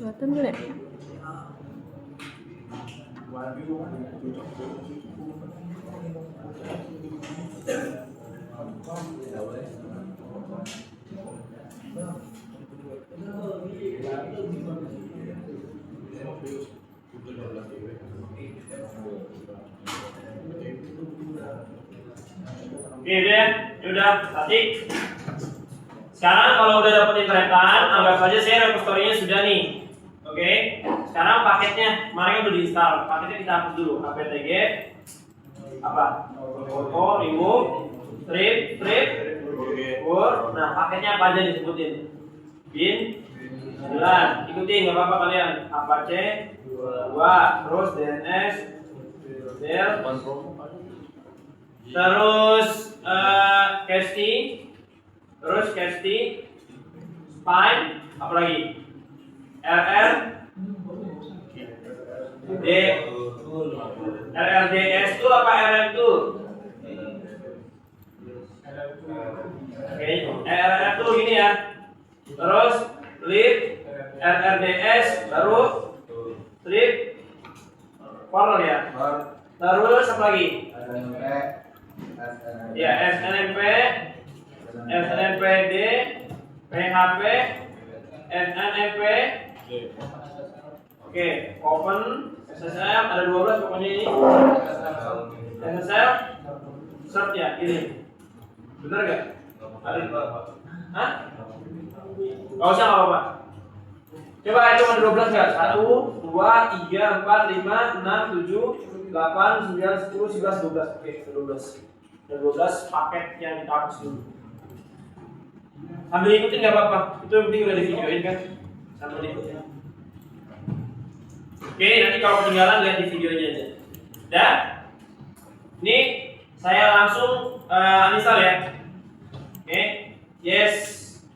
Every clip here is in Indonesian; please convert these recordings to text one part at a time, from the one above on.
Kelihatan gak ya? Oke, udah, nanti sekarang kalau udah dapat internetan, anggap saja saya repository-nya sudah nih. Oke, sekarang paketnya kemarin udah diinstal, paketnya kita hapus dulu. apt-get apa? Foto, remove, strip, word. Nah, paketnya apa aja disebutin? Bin 9, ikutin nggak apa-apa kalian. Apache 2, terus DNS, del, terus Casty, Spine, apa lagi? RRDS tool apa RM tool? Oke, RRF tool gini ya. Terus lib, RRDS, baru strip, forward ya. Terus apa lagi? Ya, SNMP, SNMPD, PHP, SNMP. Oke, open, SSL ada 12 pokoknya ini. SSL, search ya, ini. Bener gak? Ada? Hah? Gak usah, gak apa-apa. Coba hitung ada 12 gak? 1, 2, 3, 4, 5, 6, 7, 8, 9, 10, 11, 12. Oke, ada 12. Ada 12 paket yang kita hapus dulu. Sambil ikutin gak apa-apa. Itu yang penting udah di videoin kan? Sambil ikutin. Oke, nanti kalau ketinggalan lihat di videonya aja. Dah. Ini saya langsung uninstall ya. Oke, yes.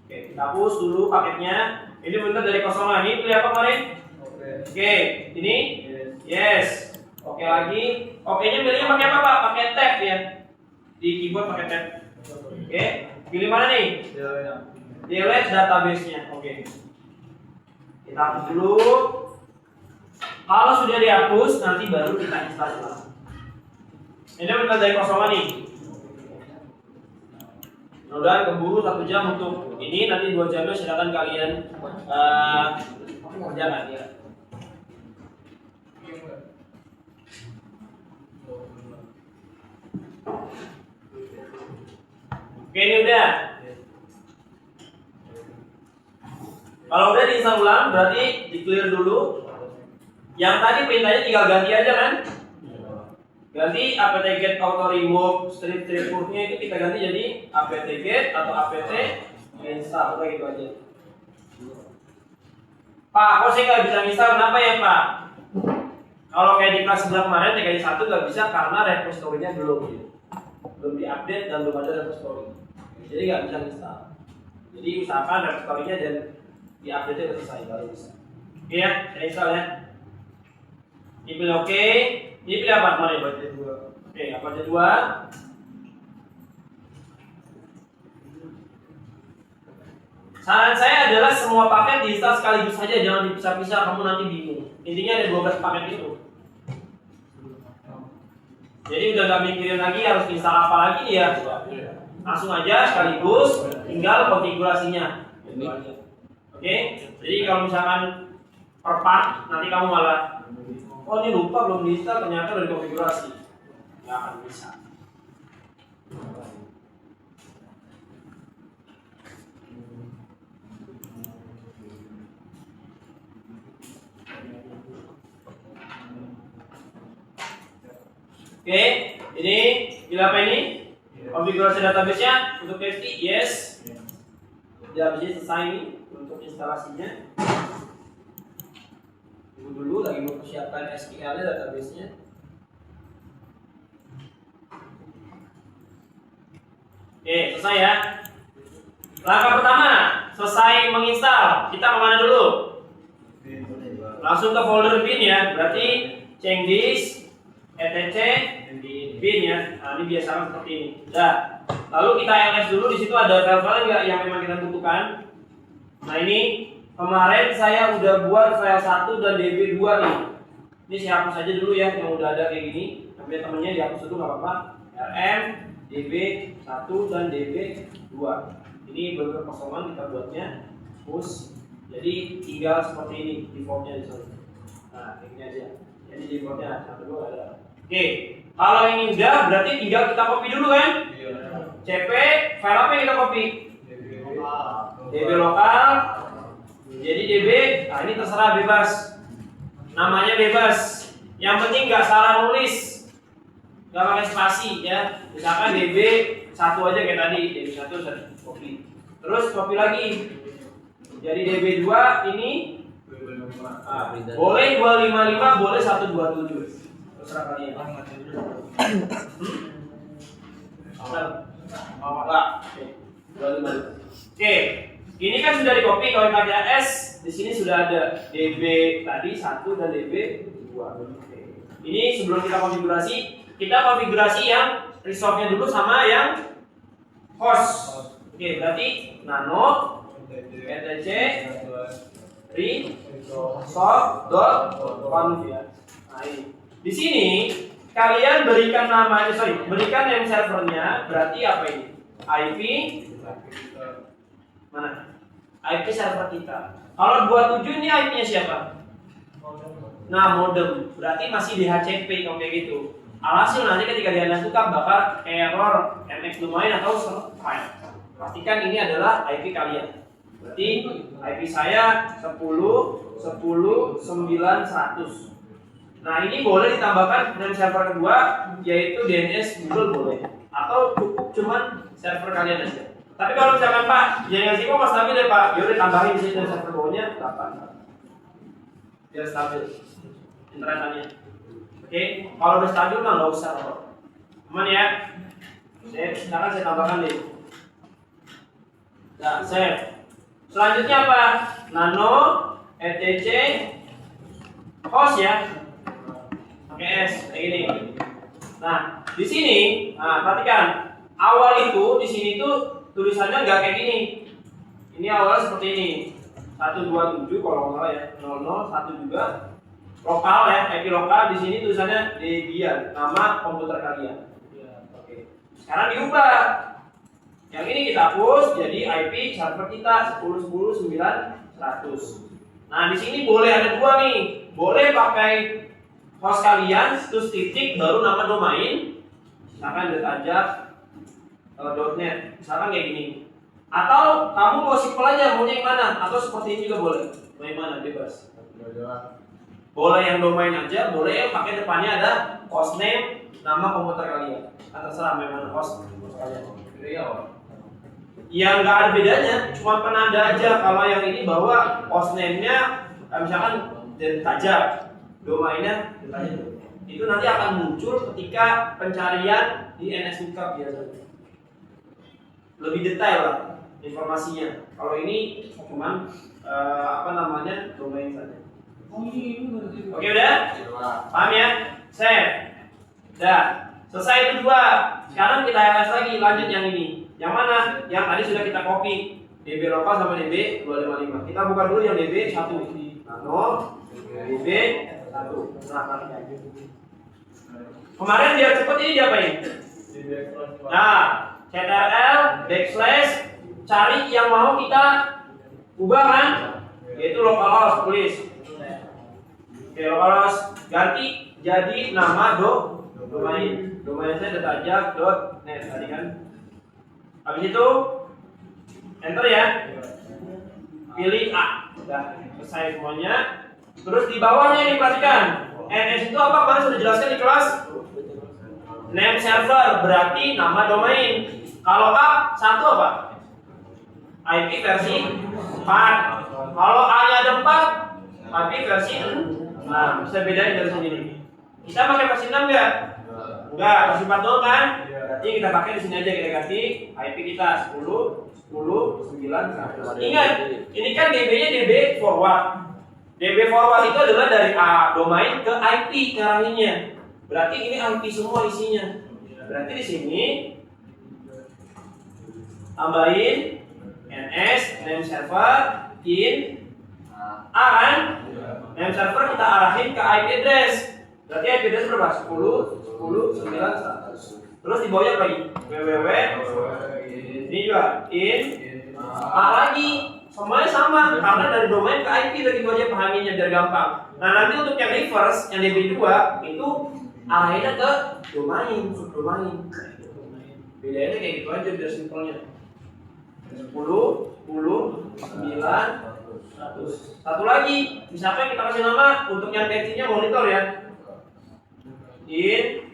Oke, kita hapus dulu paketnya. Ini bener dari kosongan. Ini pilih apa kemarin? Oke, ini yes. Oke lagi. Oke-nya pilihnya pakai apa Pak? Pakai tab ya. Di keyboard pakai tab. Oke, pilih mana nih? Delete database-nya. Oke. Kita hapus dulu. Kalau sudah dihapus, nanti baru kita install lagi. Ini benar dari kosongan nih. Mudah-mudahan keburu 1 jam untuk ini, nanti 2 jamnya silakan kalian kerjakan ya. Oke, ini udah. Kalau udah diinstal ulang, berarti di clear dulu. Yang tadi perintahnya tinggal ganti aja kan? Ganti apt-get auto remove strip purnya itu kita ganti jadi apt-get atau apt install, udah gitu aja. Pak, kok saya nggak bisa install? Kenapa ya Pak? Kalau kayak di kelas sebelah kemarin TKI 1 nggak bisa karena repository-nya belum diupdate dan belum ada repository. Jadi nggak bisa install. Jadi usahakan repository-nya dan diupdate udah selesai baru bisa. Oke ya, saya install ya. Ini pilih oke. Ini pilih apa kemarin? Apache 2. Oke, Apache 2. Saran saya adalah semua paket diinstal sekaligus saja, jangan dipisah-pisah, kamu nanti bingung. Intinya ada 12 paket itu. Jadi udah gak mikirin lagi harus install apa lagi ya. Langsung aja sekaligus, tinggal konfigurasinya. Oke, jadi kalau misalkan per part, nanti kamu malah oh ini lupa belum diinstal, ternyata udah dikonfigurasi. Nggak akan bisa. Oke, ini bila apa ini? Konfigurasi database-nya untuk PHP, yes. Database selesai ini untuk instalasinya. Dulu lagi mau persiapkan SQL-nya database-nya. Oke, selesai ya. Langkah pertama, selesai menginstal. Kita kemana dulu? Langsung ke folder bin ya. Berarti change this, etc, bin ya. Nah, ini biasa seperti ini. Nah, lalu kita ls dulu. Di situ ada file-file nggak yang memang kita butuhkan. Nah ini Kemarin saya udah buat file 1 dan DB2 nih. Ini saya hapus aja dulu ya yang udah ada kayak gini. Sampai temennya dihapus dulu nggak apa-apa. RM, DB1 dan DB2. Ini berkosongan kita buatnya push. Jadi tinggal seperti ini defaultnya di sini. Nah, kayak gini aja. Jadi defaultnya 1 2 ada. Oke, kalau ini udah berarti tinggal kita copy dulu kan? CP, file apa yang kita copy? DB lokal. Jadi DB, nah ini terserah bebas. Namanya bebas. Yang penting nggak salah nulis. Nggak pakai spasi ya. Misalkan DB 1 aja kayak tadi, DB1 copy. Terus copy lagi. Jadi DB2 ini boleh 255, boleh 127. Terserah kalian. Oke, ini kan sudah di copy. Kalau kita lihat S, di sini sudah ada DB tadi 1 dan DB2. Ini sebelum kita konfigurasi yang resolve-nya dulu sama yang host. Oke, berarti nano etc resolve.conf ya. Nah, ini. Di sini kalian berikan berikan name servernya, berarti apa ini? IP mana? IP server kita. Kalau 27 ini IP-nya siapa? Nah, modem. Berarti masih DHCP kalau kayak gitu. Alhasil nanti ketika dia suka bakal error MX domain atau file. Pastikan ini adalah IP kalian. Berarti IP saya 10 10 9 100. Nah, ini boleh ditambahkan name server kedua yaitu DNS Google boleh, atau cukup cuman server kalian aja. Tapi kalau misalkan Pak, jangan ngasih kok Mas stabil deh Pak, yaudah tambahin di sini server bawahnya 8. Biar stabil internetannya. Oke, kalau udah stabil mah nggak usah kok. Aman ya. Sekarang saya tambahkan deh. Nah, save. Selanjutnya apa? Nano etc host ya. Pakai S kayak gini. Nah, di sini, perhatikan. Awal itu di sini tuh tulisannya nggak kayak gini. Ini awal seperti ini. 127 kalau nggak salah ya. 001 juga. Lokal ya, IP lokal. Di sini tulisannya Debian, nama komputer kalian. Oke. Sekarang diubah. Yang ini kita hapus jadi IP server kita 10 10 9 100. Nah, di sini boleh ada dua nih. Boleh pakai host kalian terus titik baru nama domain, misalkan .net, misalkan kayak gini. Atau kamu mau simple aja, maunya yang mana? Atau seperti ini juga boleh. Mau yang mana? Bebas. Boleh yang domain aja, boleh yang pakai depannya ada hostname, nama komputer kalian. Terserah memang host kalian. Yang nggak ada bedanya, cuma penanda aja. Kalau yang ini bahwa hostname-nya misalkan tajab, domainnya tajab. Itu nanti akan muncul ketika pencarian di NS Lookup biasanya. Lebih detail lah informasinya. Kalau ini cuman domain saja. Oke udah? Paham ya? Save. Udah. Selesai itu dua. Sekarang kita LS lagi, lanjut yang ini. Yang mana? Yang tadi sudah kita copy. DB lokal sama DB 255. Kita buka dulu yang DB 1. Nano DB 1. Nah, kemarin dia cepet ini diapain? Nah, CTRL backslash cari yang mau kita ubah kan? Yaitu localhost, tulis. Oke, localhost ganti jadi nama domain. Domain saya detajak.net tadi kan. Habis itu enter ya. Pilih A. Sudah selesai semuanya. Terus di bawahnya ini perhatikan. NS itu apa? Kemarin sudah jelaskan di kelas. Name server berarti nama domain. Kalau A satu apa? IP versi 4. Kalau A-nya ada 4, IP versi 6. Nah, bisa bedain dari sini. Kita pakai versi 6 enggak? Enggak, versi 4 doang kan? Berarti kita pakai di sini aja, kita ganti IP kita 10 10 9 100. Ingat, ini kan DB-nya DB forward. DB forward itu adalah dari A domain ke IP arahinnya. Berarti ini IP semua isinya. Berarti di sini tambahin NS name server in A kan? Name server kita arahin ke IP address. Berarti IP address berapa? 10, 9, 100. Terus di bawahnya apa lagi? www. Ini juga in A lagi. Semuanya sama karena dari domain ke IP begitu aja pahaminya biar gampang. Nah, nanti untuk yang reverse yang DB2 itu arahinnya ke domain, subdomain. Bedanya kayak gitu aja biar simpelnya. 10, 9, 100. Satu lagi, misalkan kita kasih nama untuk yang tensinya monitor ya. In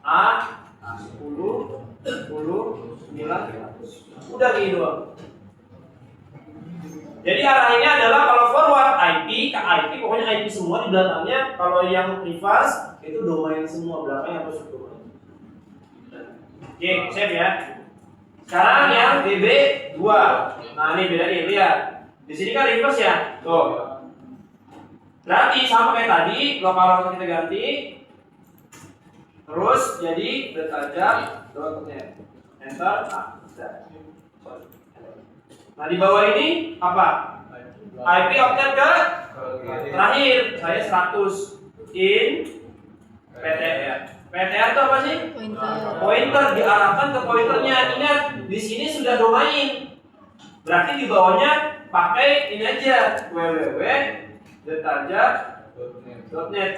A 10, 9, 100. Udah gitu doang. Jadi arahinnya adalah kalau forward IP ke IP, pokoknya IP semua di belakangnya. Kalau yang reverse itu domain semua belakangnya atau subdomain. Oke, save ya. Sekarang yang DB2. Nah, ini bedain lihat. Di sini kan reverse ya. Tuh. Berarti sama kayak tadi, lokal kita ganti. Terus jadi .net. Enter. Nah, di bawah ini apa? IP octet ke terakhir. Saya 100 in PTR. PTR itu apa sih? Pointer diarahkan ke pointernya. Ingat, di sini sudah domain. Berarti di bawahnya pakai ini aja www.net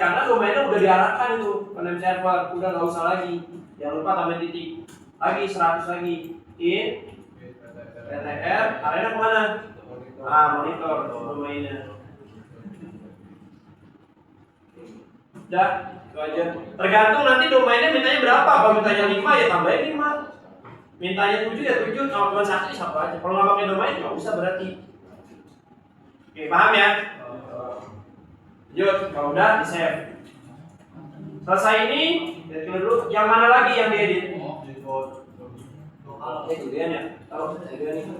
karena domainnya udah diarahkan itu ke name server, udah nggak usah lagi. Jangan lupa tambah titik. Lagi 100 lagi in PTR. Arena kemana? Monitor domainnya. Udah. Itu aja. Tergantung nanti domainnya mintanya berapa. Kalau mintanya 5 ya tambahin 5. Mintanya 7 ya 7. Kalau cuma 1 ya 1 aja. Kalau nggak pakai domain nggak usah berarti. Oke, paham ya? Lanjut. Kalau udah di save. Selesai ini, lihat dulu yang mana lagi yang diedit. Kemudian ya. Taruh kemudian ini.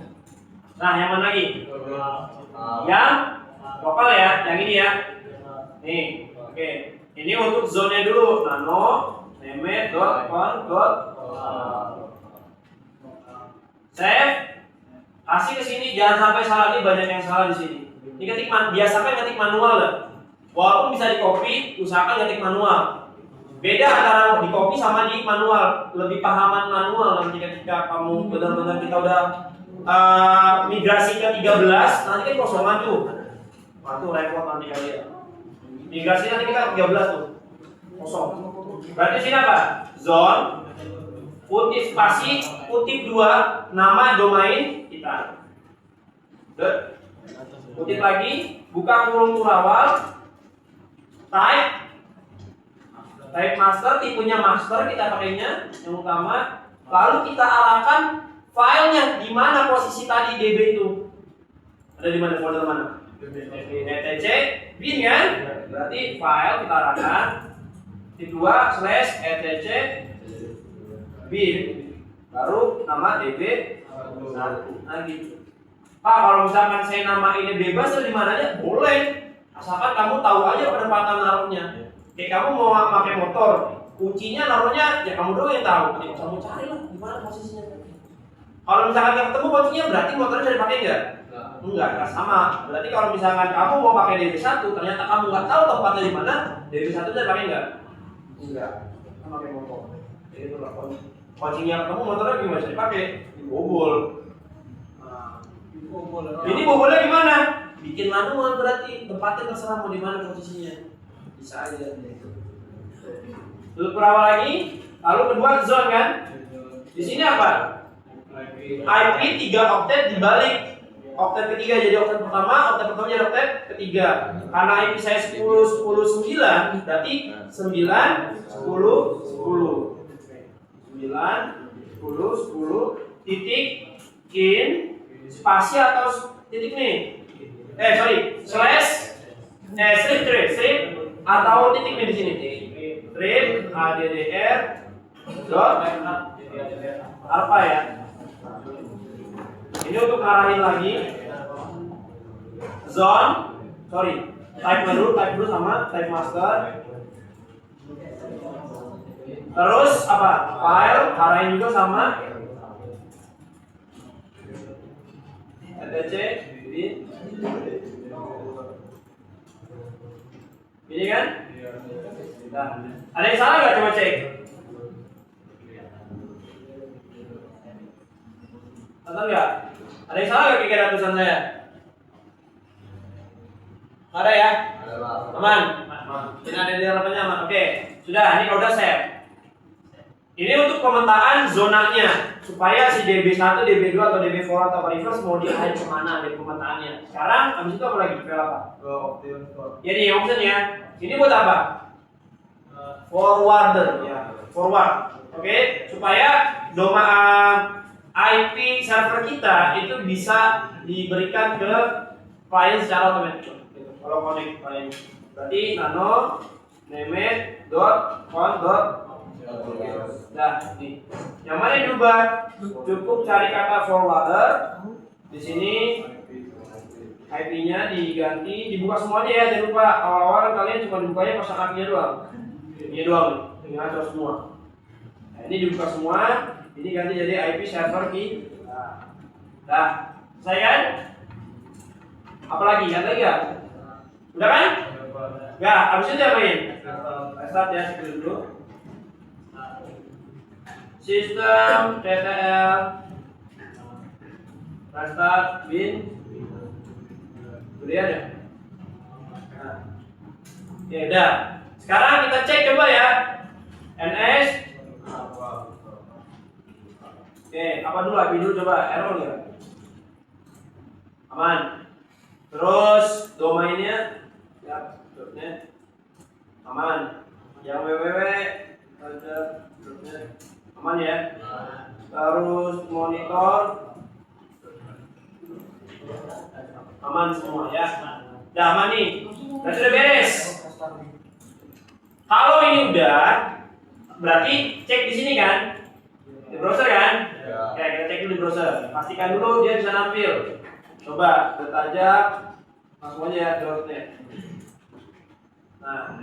Nah, yang mana lagi? Yang lokal ya, yang ini ya. Nih, oke. Ini untuk zone-nya dulu, nano, name.con. Save. Kasih ke sini, jangan sampai salah, ini banyak yang salah di sini. Ini ketik biasakan ketik manual lah. Walaupun bisa di copy, usahakan ketik manual. Beda antara di copy sama di manual. Lebih pahaman manual nanti ketika kamu benar-benar kita udah migrasi ke 13, nanti kan kosongan tuh. Waktu repot nanti kalian. Migrasi nanti kita 13 tuh. Kosong. Berarti sini apa? Zone kutip spasi kutip 2 nama domain kita. Kutip lagi, buka kurung kurawal. Type master, tipenya master kita pakainya yang utama. Lalu kita arahkan filenya di mana posisi tadi DB itu. Ada di mana, folder mana? etc bin kan? Berarti file kita arahkan /etc bin baru nama DB 1. Nah gitu. Pak, kalau misalkan saya nama ini bebas di mana aja boleh, asalkan kamu tahu aja penempatan naruhnya. Kayak kamu mau pakai motor, kuncinya naruhnya ya kamu doang yang tahu. Ya, kamu cari lah di mana posisinya. Kalau misalkan nggak ketemu kuncinya, berarti motornya bisa dipakai nggak? Enggak sama. Berarti kalau misalkan kamu mau pakai DB1, ternyata kamu nggak tahu tempatnya di mana, DB1 bisa dipakai nggak? Enggak. Kamu pakai motor. Jadi itu lah kuncinya ketemu, motornya gimana bisa dipakai? Dibobol. Ini bobolnya gimana? Bikin manual berarti tempatnya terserah mau di mana posisinya. Bisa aja. Lalu perawal lagi, lalu kedua zone kan? Di sini apa? IP 3 oktet dibalik. Oktet ketiga jadi oktet pertama jadi oktet ketiga. Karena IP saya 10 10 9, berarti 9 10 10. 9 10 10 titik in spasi atau titik nih. Strip atau titik nih di sini. Strip addr dot apa ya? Ini untuk arahin lagi zone, type dulu sama type master. Terus apa? File arahin juga sama etc bin Ini kan? Nah, ada yang salah nggak? Coba cek. Atau nggak? Ada yang salah nggak kira-kira tulisan saya? Ada ya? Aman? Ini ada di halamannya aman. Oke, sudah. Ini kalau udah save. Ini untuk pemetaan zonanya supaya si DB1, DB2 atau DB4 atau reverse mau diarahin kemana dari pemetaannya. Sekarang habis itu apa lagi? File apa? Jadi option ya. Ini buat apa? Forwarder ya. Forward. Oke, supaya IP server kita itu bisa diberikan ke klien secara otomatis. Kalau connect klien. Berarti nano name.con. Nah, nih. Yang mana yang diubah? Cukup cari kata forwarder. Di sini IP-nya diganti, dibuka semuanya ya. Jangan lupa awal-awal kalian cuma dibukanya pas IP-nya doang. Ini doang, ini ngaco semua. Nah, ini dibuka semua. Ini ganti jadi IP server kita. Nah, selesai kan? Apalagi? Ada lagi nggak? Udah kan? Nggak, habis itu apain? Restart ya, sekali dulu. Sistem TTL restart bin kemudian ya. Nah. Ya udah. Sekarang kita cek coba ya. NS. Oke, apa dulu? IP dulu coba. Error ya. Aman. Terus domainnya ya, .net aman. Yang www ada .net aman ya. Terus monitor aman semua ya. Udah aman nih. Berarti udah beres. Kalau ini udah, berarti cek di sini kan? Di browser kan? Ya. Oke, kita cek dulu di browser. Pastikan dulu dia bisa nampil. Coba detajak langsung aja ya .net. Nah,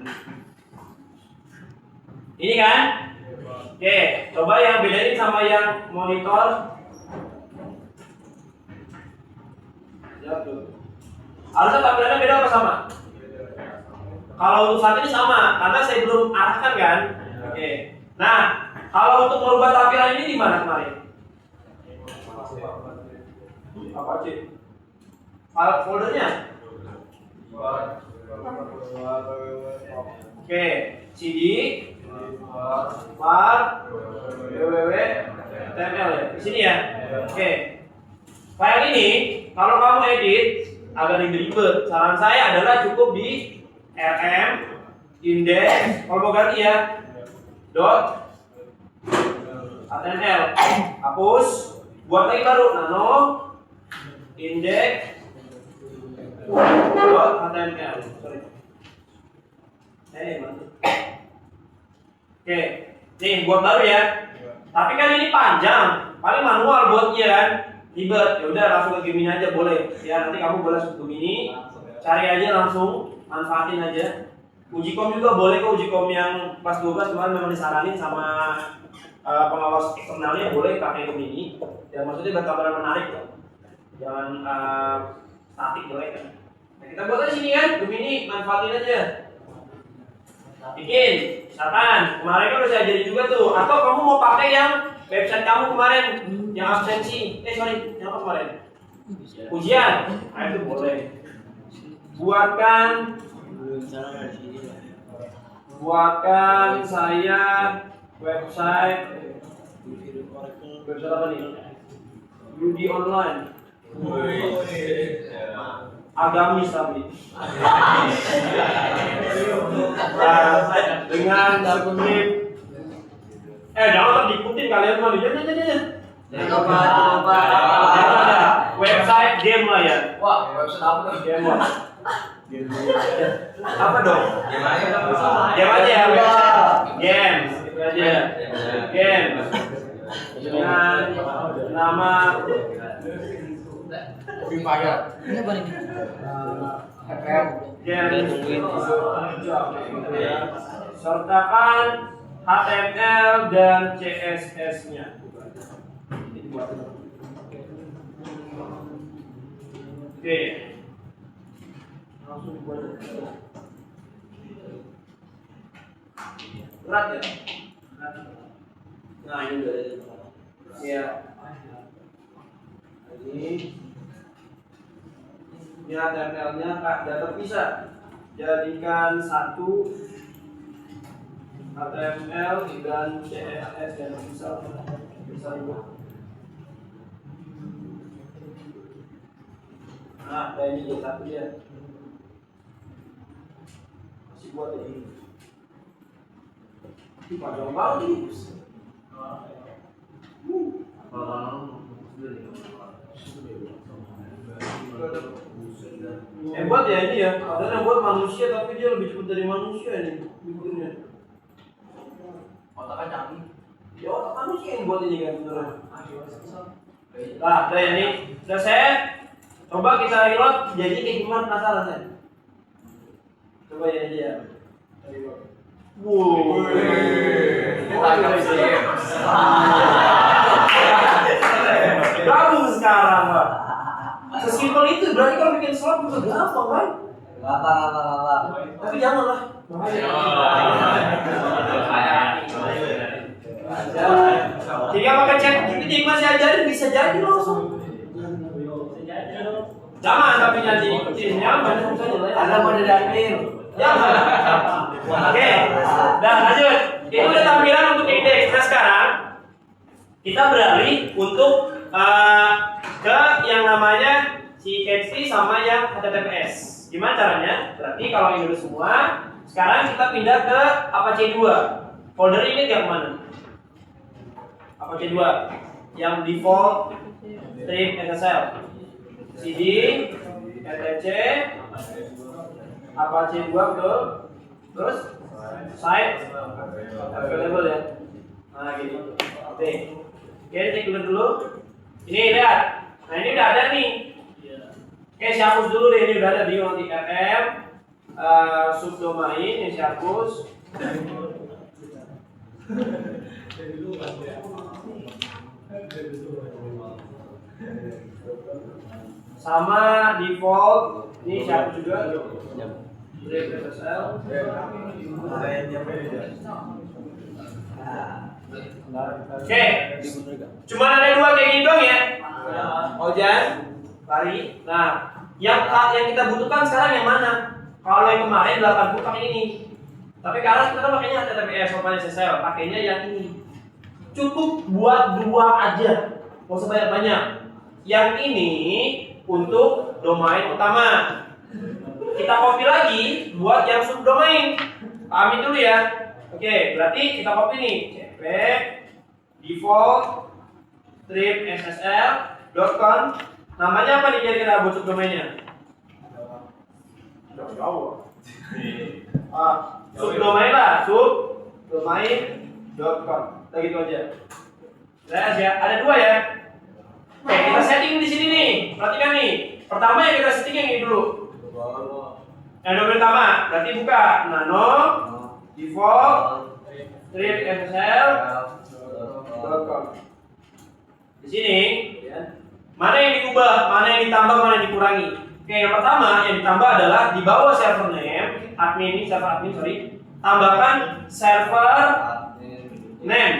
ini kan? Oke, coba yang bedain sama yang monitor. Jawab dulu. Harusnya tampilannya beda apa sama? Kalau untuk saat ini sama, karena saya belum arahkan kan. Oke. Nah, kalau untuk merubah tampilan ini di mana kemarin? Apa sih? File foldernya? Oke, CD var www.tml ya. Di sini ya. Oke. File ini kalau kamu edit agak ribet. Saran saya adalah cukup di rm index kalau mau ganti ya .html hapus, buat lagi baru nano index .html. Sorry. Oke, nih buat baru ya. Tapi kan ini panjang, paling manual buatnya kan, ribet. Ya udah langsung ke Gemini aja boleh. Ya nanti kamu boleh ke Gemini, cari aja langsung, manfaatin aja. Uji kom juga boleh kok, uji kom yang pas 12 kemarin memang disaranin sama pengawas eksternalnya boleh pakai Gemini. Dan maksudnya buat gambaran menarik loh. Jangan statik boleh kan. Nah, kita buat aja sini kan, Gemini manfaatin aja. Bikin, misalkan kemarin kan udah saya ajarin juga tuh, atau kamu mau pakai yang website kamu kemarin yang absensi, yang apa kemarin? Ujian, nah itu boleh. Buatkan saya website apa nih? Judi online. Agamis tapi dengan kutip jangan diikutin kalian mah jangan website game lah ya. Wah, website apa tuh? Game apa dong? Game aja ya. Game itu aja. Game dengan nama Ini apa nih? sertakan HTML dan CSS-nya. Oke. langsung dibuat. Berat ya? Nah ini udah ada. Iya. Ini HTML-nya sudah terpisah. Jadikan satu HTML dan CSS dan bisa juga. Nah, kayak ini jadi satu ya. Masih buat ini. Ini panjang banget ini. Hebat ya ini ya. Padahal yang buat manusia tapi dia lebih cepat dari manusia ini bikinnya. Otaknya canggih. Ya otak manusia yang buat ini kan beneran. Nah, udah ya nih. Selesai. Coba kita reload jadi kayak gimana penasaran ya? Coba ya dia. Wow. Bagus sekarang, Pak. Sesimpel itu berarti kalau bikin slot bisa gampang kan? Gampang. Tapi janganlah. Jika pakai chat GPT masih ajarin bisa jadi langsung. Jangan tapi nanti ikutin ya, banyak saja. Ada mode admin. Jangan. Oke. Nah, lanjut. Itu udah tampilan untuk indeks. Nah, sekarang kita beralih untuk ke yang namanya si CSS sama yang HTTPS. Gimana caranya? Berarti kalau ini udah semua, sekarang kita pindah ke Apache 2. Folder ini yang mana? Apache 2 yang default strip SSL. CD etc Apache 2 ke terus site available ya. Nah gitu. Oke, cek dulu. Ini lihat. Nah ini udah ada nih. Oke, saya hapus dulu deh, ini udah ada di rm subdomain yang saya hapus. Sama default ini saya hapus juga. SSL. Oke, cuma ada dua kayak gini dong ya. Ojan, Pari. Nah, yang kita butuhkan sekarang yang mana? Kalau yang kemarin 80 pakai ini. Tapi sekarang kita pakainya HTTPS sama SSL, pakainya yang ini. Cukup buat dua aja, mau sebanyak-banyak. Yang ini untuk domain utama. Kita copy lagi buat yang subdomain. Pahami dulu ya. Oke, berarti kita copy nih. cp default strip ssl.com. Namanya apa nih kira-kira buat subdomainnya? Subdomain lah, subdomain.com. Kita gitu aja. Jelas ya, ada dua ya. Oke, kita setting di sini nih. Perhatikan nih. Pertama yang kita setting yang ini dulu. Yang domain utama, berarti buka nano default strip ssl.com. Di sini, ya. Mana yang diubah, mana yang ditambah, mana yang dikurangi. Oke, yang pertama yang ditambah adalah di bawah server name, tambahkan server name.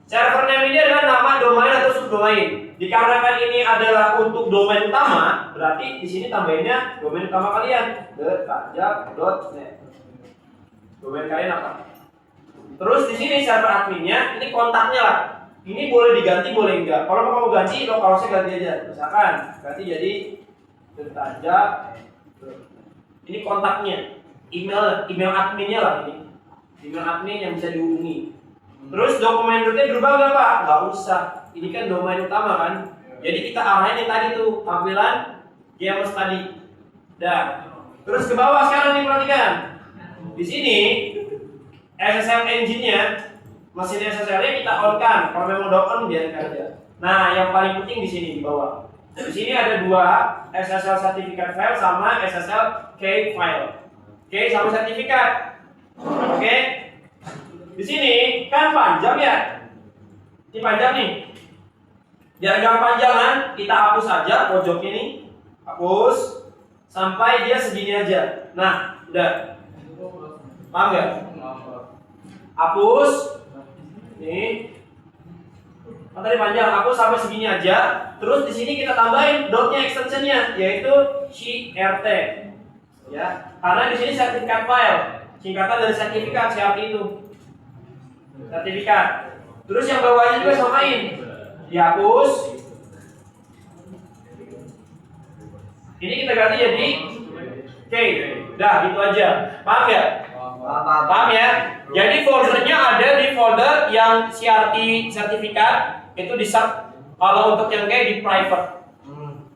Server name ini adalah nama domain atau subdomain. Dikarenakan ini adalah untuk domain utama, berarti di sini tambahinnya domain utama kalian, thetajak.net. Domain kalian apa? Terus di sini server adminnya, ini kontaknya lah. Ini boleh diganti, boleh enggak. Kalau mau ganti, localhost-nya ganti aja. Misalkan ganti jadi thetajak. Ini kontaknya, email adminnya lah ini. Email admin yang bisa dihubungi. Terus dokumen rootnya berubah nggak Pak? Nggak usah. Ini kan domain utama kan. Jadi kita arahin yang tadi tuh tampilan GMS tadi. Dah. Terus ke bawah sekarang nih perhatikan. Di sini SSL engine-nya, mesin SSL-nya kita on-kan. Kalau memang udah on biarkan aja. Nah, yang paling penting di sini di bawah. Di sini ada dua SSL certificate file sama SSL key file. Oke, sama sertifikat. Oke. Di sini kan panjang ya. Ini panjang nih. Biar gak panjangan, kita hapus saja pojoknya nih. Hapus. sampai dia segini aja. Nah, udah. Paham nggak? Hapus. Nih. Kan tadi panjang, hapus sampai segini aja. Terus di sini kita tambahin dotnya extensionnya, yaitu CRT. Ya, karena di sini sertifikat file, singkatan dari sertifikat CRT itu. Sertifikat. Terus yang bawahnya juga samain. Dihapus. Ini kita ganti jadi Oke, udah gitu aja. Paham ya? Paham ya? Jadi foldernya ada di folder yang CRT sertifikat itu di sub. Kalau untuk yang kayak di private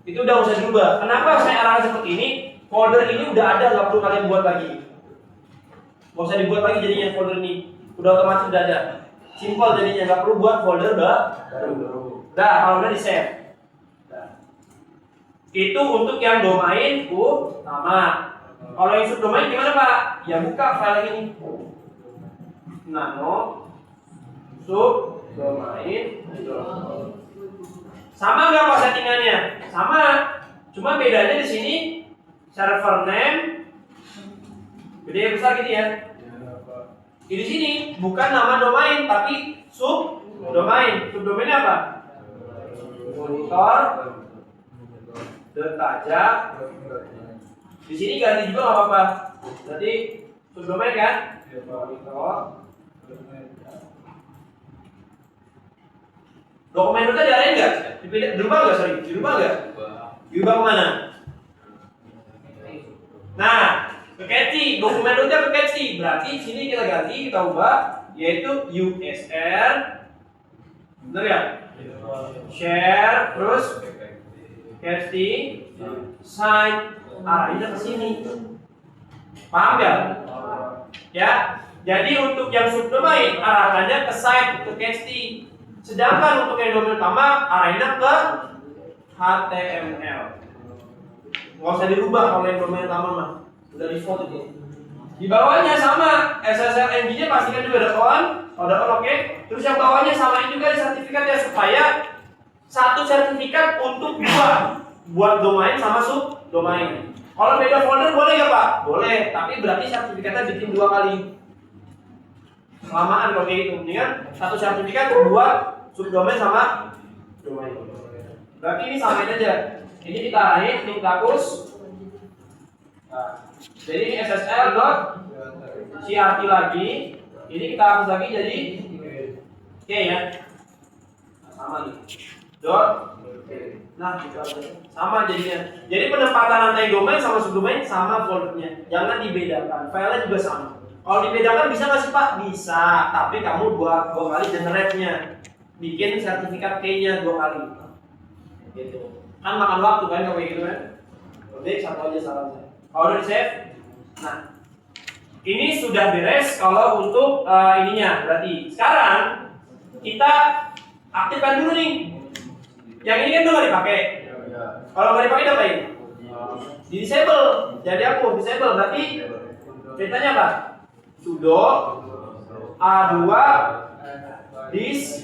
itu udah usah dirubah. Kenapa saya arahkan seperti ini? Folder ini udah ada, nggak perlu kalian buat lagi. Nggak usah dibuat lagi jadinya folder ini. Udah otomatis udah ada. Simple jadinya, nggak perlu buat folder baru. Dah, kalau udah di save. Itu untuk yang domain utama. Kalau yang subdomain gimana Pak? Ya buka file ini. Nano subdomain. Sama nggak Pak settingannya? Sama. Cuma bedanya di sini server name gede besar gitu ya. Di sini bukan nama domain tapi subdomain. Subdomainnya apa? Monitor detaja. Di sini ganti juga nggak apa-apa. Berarti subdomain kan? Monitor. Dokumen itu diarahin nggak? Dirubah nggak? Sorry, dirubah nggak? Dirubah kemana? Nah, ke catchy. Dokumen itu ke catchy. Berarti sini kita ganti, kita ubah, yaitu USR. Bener ya? Share, terus catchy, sign, arahnya ke sini. Paham ya? Ya. Jadi untuk yang subdomain arahannya ke site, ke catchy. Sedangkan untuk yang domain utama arahnya ke HTML. Nggak usah dirubah kalau yang domain utama mah. Udah default itu. Di bawahnya sama, SSL engine-nya pastikan juga ada on, oke. Terus yang bawahnya samain juga di sertifikatnya supaya satu sertifikat untuk buat domain sama subdomain. Kalau beda folder boleh nggak Pak? Boleh, tapi berarti sertifikatnya bikin 2 kali. Kelamaan kalau kayak gitu, kan? Satu sertifikat buat subdomain sama domain. Berarti ini samain aja. Ini kita arahin, ini kita hapus. Nah, jadi ini SSL.CRT lagi. Ini kita hapus lagi jadi oke ya. Nah, sama nih. Nah, kita sama jadinya. Jadi penempatan rantai domain sama subdomain sama foldernya. Jangan dibedakan. Filenya juga sama. Kalau dibedakan bisa nggak sih Pak? Bisa. Tapi kamu dua kali generate-nya. Bikin sertifikat key-nya 2 kali. Gitu. Kan makan waktu kan kalau kayak gitu kan? Oke, satu aja salahnya. Kalau udah di save, nah ini sudah beres kalau untuk ininya. Berarti sekarang kita aktifkan dulu nih. Yang ini kan udah nggak dipakai. Kalau nggak dipakai diapain? Di disable. Jadi aku disable berarti ceritanya apa? Sudo A2 dis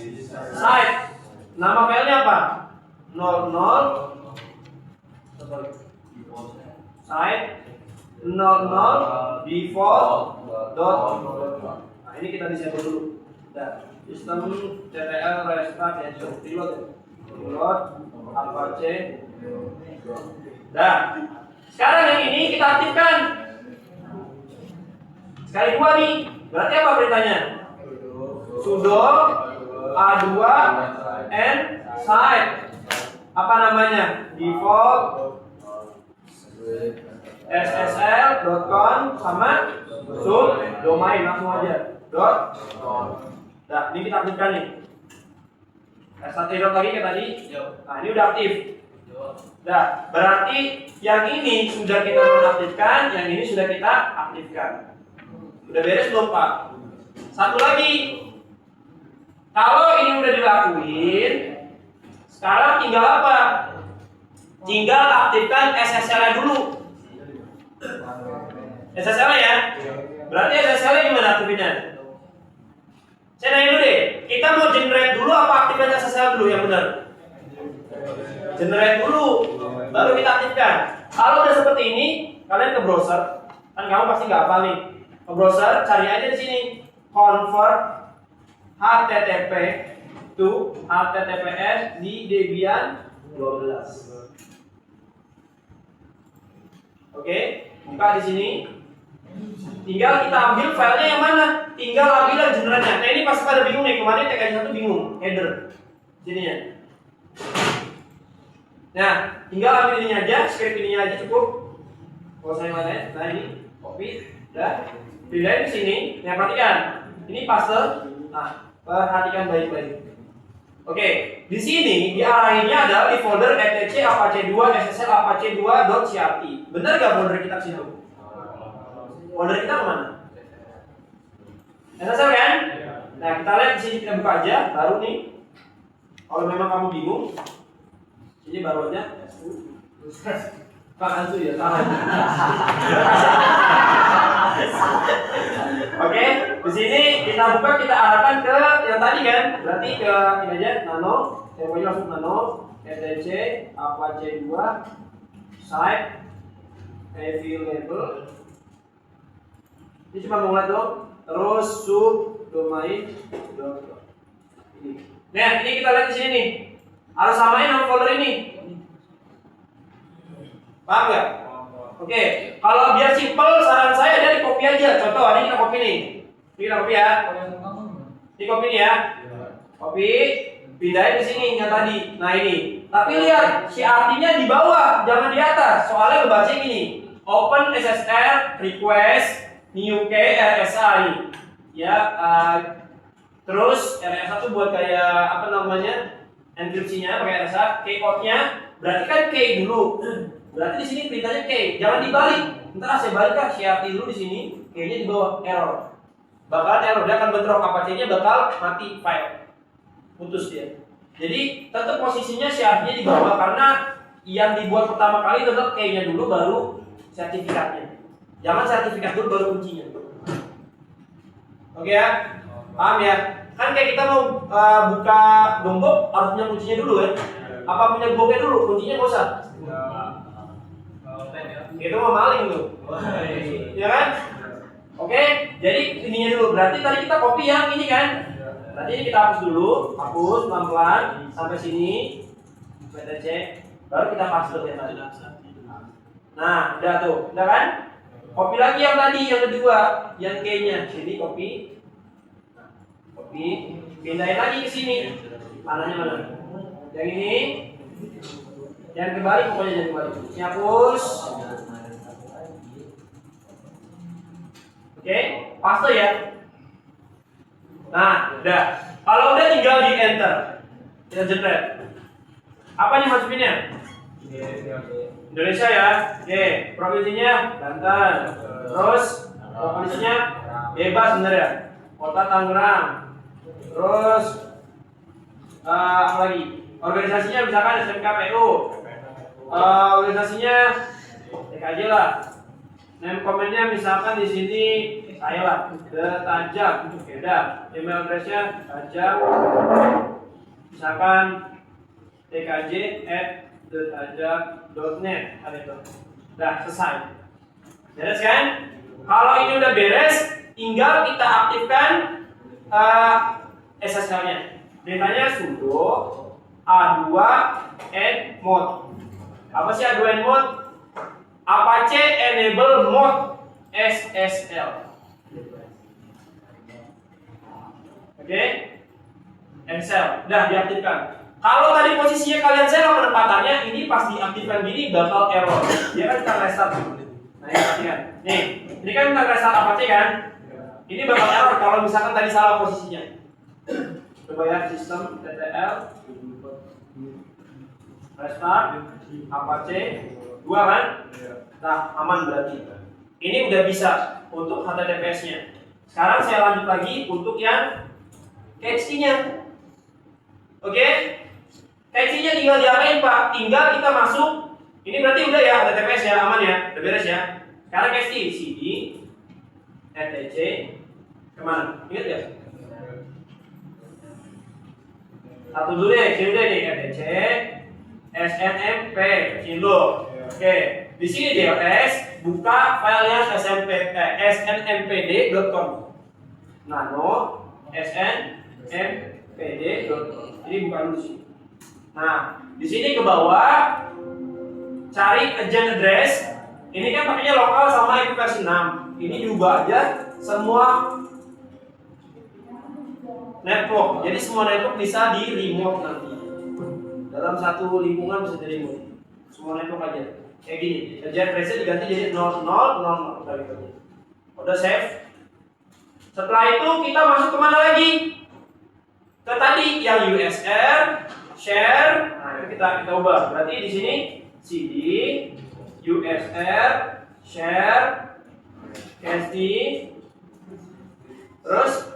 site. Nama filenya apa? 00 site 00 default dot. Nah ini kita disable dulu. Nah, sistem TTL restart ya, reload Apache. Nah, sekarang yang ini kita aktifkan. Sekali 2 nih. Berarti apa perintahnya? Sudo A2 and site. Apa namanya? Default ssl.com sama subdomain langsung aja. Nah, ini kita aktifkan nih. Restart lagi kayak tadi. Nah, ini udah aktif. Nah, berarti yang ini sudah kita nonaktifkan, yang ini sudah kita aktifkan. Udah beres belum Pak? Satu lagi. Kalau ini udah dilakuin, sekarang tinggal apa? Tinggal aktifkan SSL-nya dulu. SSL ya? Berarti SSL-nya gimana aktifinnya? Saya nanya dulu deh, kita mau generate dulu apa aktifkan SSL dulu yang benar? Generate dulu, baru kita aktifkan. Kalau udah seperti ini, kalian ke browser, kan kamu pasti nggak hafal nih. Ke browser, cari aja di sini convert HTTP to HTTPS di Debian 12. Oke, buka di sini. Tinggal kita ambil filenya yang mana? Tinggal ambil generalnya. Nah ini pasti pada bingung nih, kemarin TKJ 1 bingung, header sini ya. Nah, tinggal ambil ini aja, script ini aja cukup. Kalau saya mana? Nah ini copy, dan pindahin di sini. Nah perhatikan, ini paste. Nah, perhatikan baik-baik. Oke, di sini diarahinnya adalah di folder etc apache2 ssl apache2.crt. Benar nggak folder kita ke situ? Folder kita kemana? SSL kan? Nah kita lihat di sini, kita buka aja, baru nih. Kalau memang kamu bingung, ini baru aja. Pak Ansu ya, tahan. Oke, di sini kita buka, kita arahkan ke yang tadi kan, berarti ke ini aja, nano, temponya langsung nano, etc, apache2, site, available. Ini cuma mau lihat dong, terus subdomain. Nah, ini kita lihat di sini nih, harus samain nama folder ini. Paham nggak? Oke, kalau biar simple, saran saya dari copy aja. Contoh, ini kita copy nih. Ini kita copy ya. Ini copy nih ya. Copy, pindahin ke sini yang tadi. Nah ini. Tapi lihat, si artinya di bawah, jangan di atas. Soalnya ngebaca gini. Open SSR request new key RSA. Ya, terus RSA tuh buat kayak apa namanya? Enkripsinya pakai RSA, key out-nya berarti kan key dulu. Berarti di sini perintahnya key, jangan dibalik. Ntar saya balik kan CRT dulu di sini, key-nya di bawah, error. Bakalan error, dia akan bentrok, apache-nya bakal mati file. Putus dia. Jadi tetap posisinya CRT-nya di bawah karena yang dibuat pertama kali tetap key-nya dulu baru sertifikatnya. Jangan sertifikat dulu baru kuncinya. Oke ya? Paham ya? Kan kayak kita mau buka gembok harus punya kuncinya dulu kan? Apa punya gemboknya dulu? Kuncinya nggak usah. Itu mau maling tuh. Ya kan? Oke, jadi ininya dulu. Berarti tadi kita copy yang ini kan? Berarti ini kita hapus dulu, hapus pelan-pelan sampai sini. Kita cek, baru kita paste yang tadi. Nah, udah tuh, udah kan? Copy lagi yang tadi, yang kedua, yang key-nya. Sini copy. Copy, pindahin lagi ke sini. Panahnya mana? Yang ini. Jangan kembali, pokoknya jangan kembali. Ini hapus. Oke, paste ya. Nah, udah. Kalau udah tinggal di enter. Kita generate. Apa nih masukinnya? Indonesia ya. Oke, provinsinya Banten. Terus provinsinya bebas bener ya. Kota Tangerang. Terus apa lagi? Organisasinya misalkan SMKPU. Organisasinya TKJ lah. Name komennya misalkan di sini saya lah, Tajam, beda. Email addressnya Tajam, misalkan tkj@thetajam.net, ada itu. Udah selesai. Beres kan? Kalau ini udah beres, tinggal kita aktifkan SSL-nya. Perintahnya sudo a2 mode. Apa sih a2 mode? Apache enable mode SSL. Oke, Excel, udah diaktifkan. Kalau tadi posisinya kalian salah penempatannya, ini pas diaktifkan gini bakal error. Dia kan kita restart. Nah ini perhatikan. Nih, ini kan kita restart Apache kan? Ini bakal error kalau misalkan tadi salah posisinya. Coba ya, sistem TTL restart Apache 2 kan? Nah, aman berarti. Ini udah bisa untuk HTTPS-nya. Sekarang saya lanjut lagi untuk yang cache-nya. Oke? Cache-nya tinggal diapain Pak? Tinggal kita masuk. Ini berarti udah ya HTTPS ya, aman ya, udah beres ya. Sekarang cache cd etc kemana? Ingat ya? Satu dulu deh, sini deh nih etc snmp kecil. Oke, Di sini DLS buka filenya snmpd.conf. Nano snmpd.conf. Ini buka dulu sih. Nah, di sini ke bawah cari agent address. Ini kan pakainya lokal sama IP versi 6. Ini diubah aja semua network. Jadi semua network bisa di remote nanti. Dalam satu lingkungan bisa di remote. Semua network aja. Kayak gini. Agent address-nya diganti jadi 0000 udah gitu. Udah save. Setelah itu kita masuk kemana lagi? Ke tadi yang USR, share. Nah, itu kita ubah. Berarti di sini CD USR share SD terus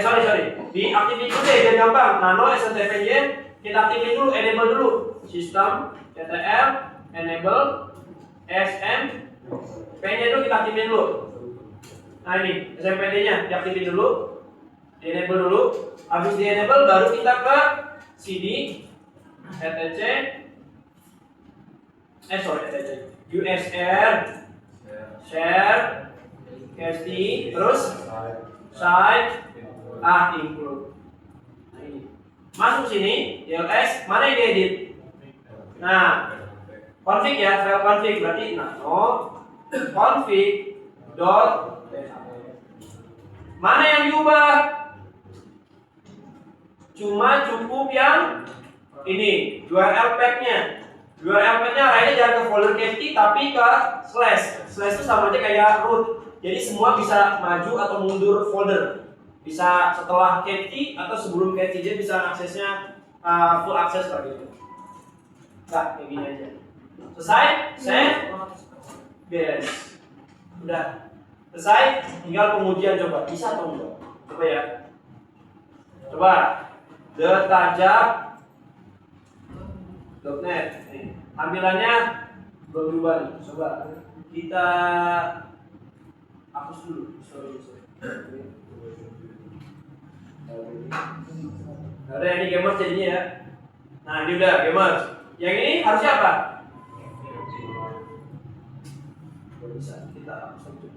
sorry diaktifin dulu deh biar gampang. Nano SNTPJ kita aktifin dulu, enable dulu sistem TTL enable SMP nya dulu kita aktifin dulu. Nah ini SMPD nya diaktifin dulu, di enable dulu. Habis di enable baru kita ke CD etc USR share SD terus site include. Nah, ini masuk sini DLS, mana yang diedit? Nah, config ya, file config berarti nano config dot mana yang diubah? Cuma cukup yang ini URL path-nya. URL path-nya arahnya jangan ke folder cache tapi ke slash. Slash itu sama aja kayak root. Jadi semua bisa maju atau mundur folder. Bisa setelah cache atau sebelum cache, dia bisa aksesnya full akses lah gitu. Nah, kayak gini aja. Selesai? Save. Beres. Udah. Selesai, tinggal pengujian coba. Bisa atau enggak? Coba ya. Coba. Detajab.net. Nih, tampilannya belum berubah nih. Coba kita hapus dulu. Sorry. Nah, udah ini gamers jadinya ya. Nah, ini udah gamers. Yang ini harusnya apa? Bisa kita hapus dulu.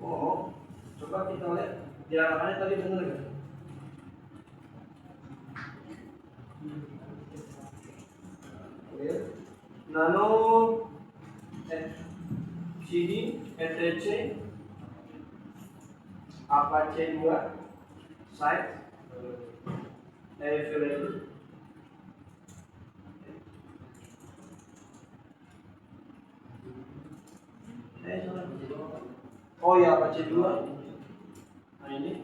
Oh, coba kita lihat gerakannya tadi benar nggak? Nano CD etc Apache 2 site available. Oh ya, Apache 2. Nah ini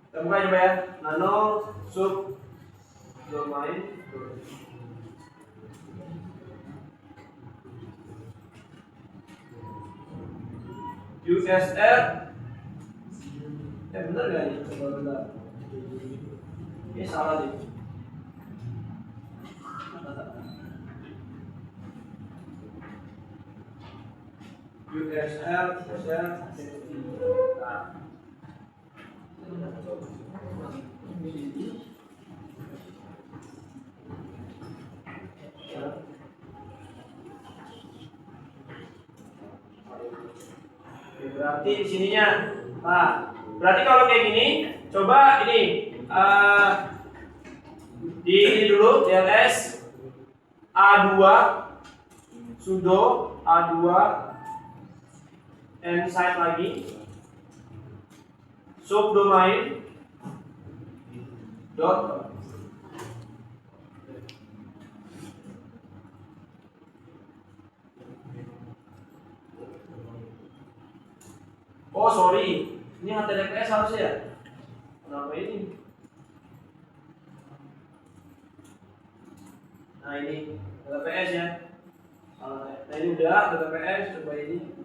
kita buka coba ya. Nano sub domain USR. Bener gak ini? Coba bentar. Ini salah nih. USR berarti di sininya. Nah, berarti kalau kayak gini, coba ini di ini dulu DLS A2 sudo A2 site lagi subdomain dot oh sorry, ini HTTPS harusnya ya? Kenapa ini? Nah ini HTTPS ya. Nah ini udah HTTPS, coba ini.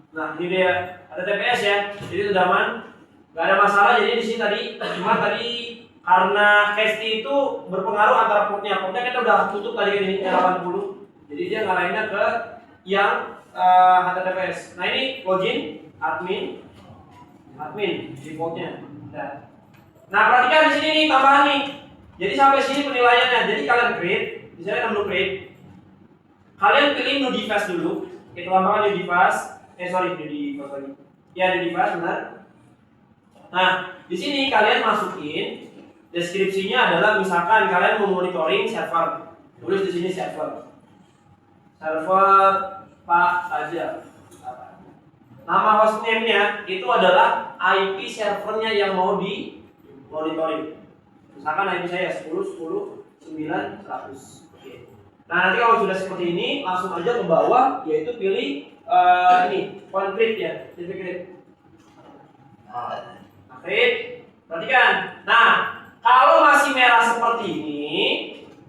Nah ini dia HTTPS ya. Jadi sudah aman. Gak ada masalah, jadi di sini tadi cuma tadi karena casti itu berpengaruh antara portnya kita udah tutup tadi kan ini 80, jadi dia ngarahinnya ke yang HTTPS. Nah ini login admin defaultnya. Nah perhatikan di sini nih tambahan nih. Jadi sampai sini penilaiannya. Jadi kalian create, misalnya menu create, kalian pilih new device dulu. Kita tambahkan new device. New device benar. Nah di sini kalian masukin deskripsinya adalah misalkan kalian mau monitoring server. Tulis di sini server Pak aja. Nama hostname-nya itu adalah IP servernya yang mau di monitoring. Misalkan IP saya 10.10.9.100. Oke. Nah nanti kalau sudah seperti ini langsung aja ke bawah, yaitu pilih ini concrete ya, create. Perhatikan. Nah kalau masih merah seperti ini,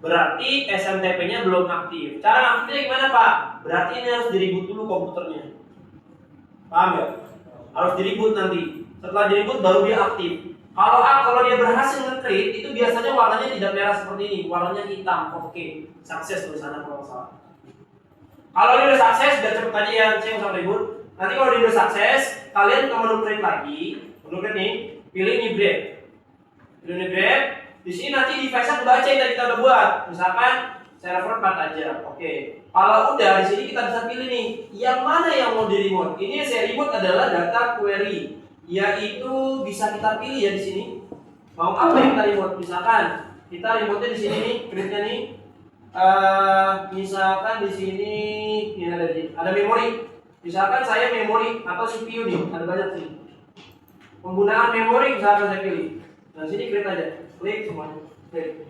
berarti SMTP-nya belum aktif. Cara aktifnya gimana Pak? Berarti ini harus di-reboot dulu komputernya. Paham ya? Harus di-reboot nanti. Setelah di-reboot baru dia aktif. Kalau dia berhasil nge-create, itu biasanya warnanya tidak merah seperti ini, warnanya hitam. Oke, sukses tulisannya kalau salah. Kalau dia udah sukses, udah cepet aja ya, saya usah ribut. Nanti kalau dia udah sukses, kalian ke menu create lagi, menu create nih, pilih new grade. Pilih new grade. Di sini nanti device-nya kebaca yang tadi kita udah buat. Misalkan server 4 aja. Oke. Kalau udah di sini kita bisa pilih nih, yang mana yang mau di remote. Ini yang saya remote adalah data query, yaitu bisa kita pilih ya di sini. Mau apa yang kita remote? Misalkan kita remote-nya di sini nih, create-nya nih. Misalkan di sini ini ada memori. Misalkan saya memori atau CPU nih, ada banyak sih. Penggunaan memori misalkan saya pilih. Nah sini create aja, klik semuanya. Klik.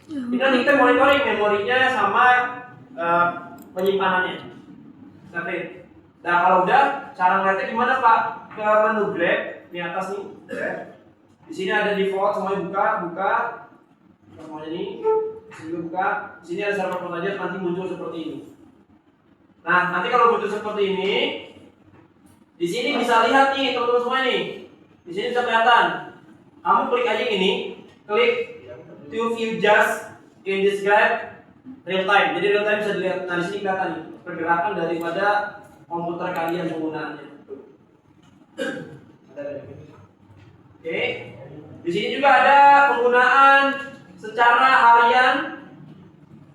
Ini nanti kita monitoring memorinya sama penyimpanannya. Kita create. Nah kalau udah, cara ngeliatnya gimana Pak? Ke menu grab di atas nih. Di sini ada default, semuanya buka. Semuanya ini, sini buka. Di sini ada server port aja, nanti muncul seperti ini. Nah nanti kalau muncul seperti ini, di sini bisa lihat nih teman-teman semua nih. Di sini bisa kelihatan. Kamu klik aja ini, klik to view just in this graph real time. Jadi real time bisa dilihat. Nah di sini kelihatan nih pergerakan daripada komputer kalian penggunaannya. Oke. Di sini juga ada penggunaan secara harian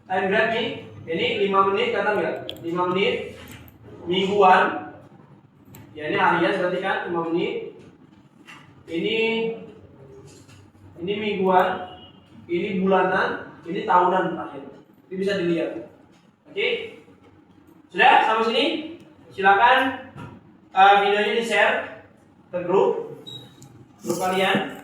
time graph nih. Ini 5 menit kata nggak? 5 menit mingguan. Ya ini harian berarti kan 5 menit. Ini mingguan, ini bulanan, ini tahunan terakhir. Ini bisa dilihat. Oke. Sudah sampai sini? Silakan videonya di-share ke grup kalian.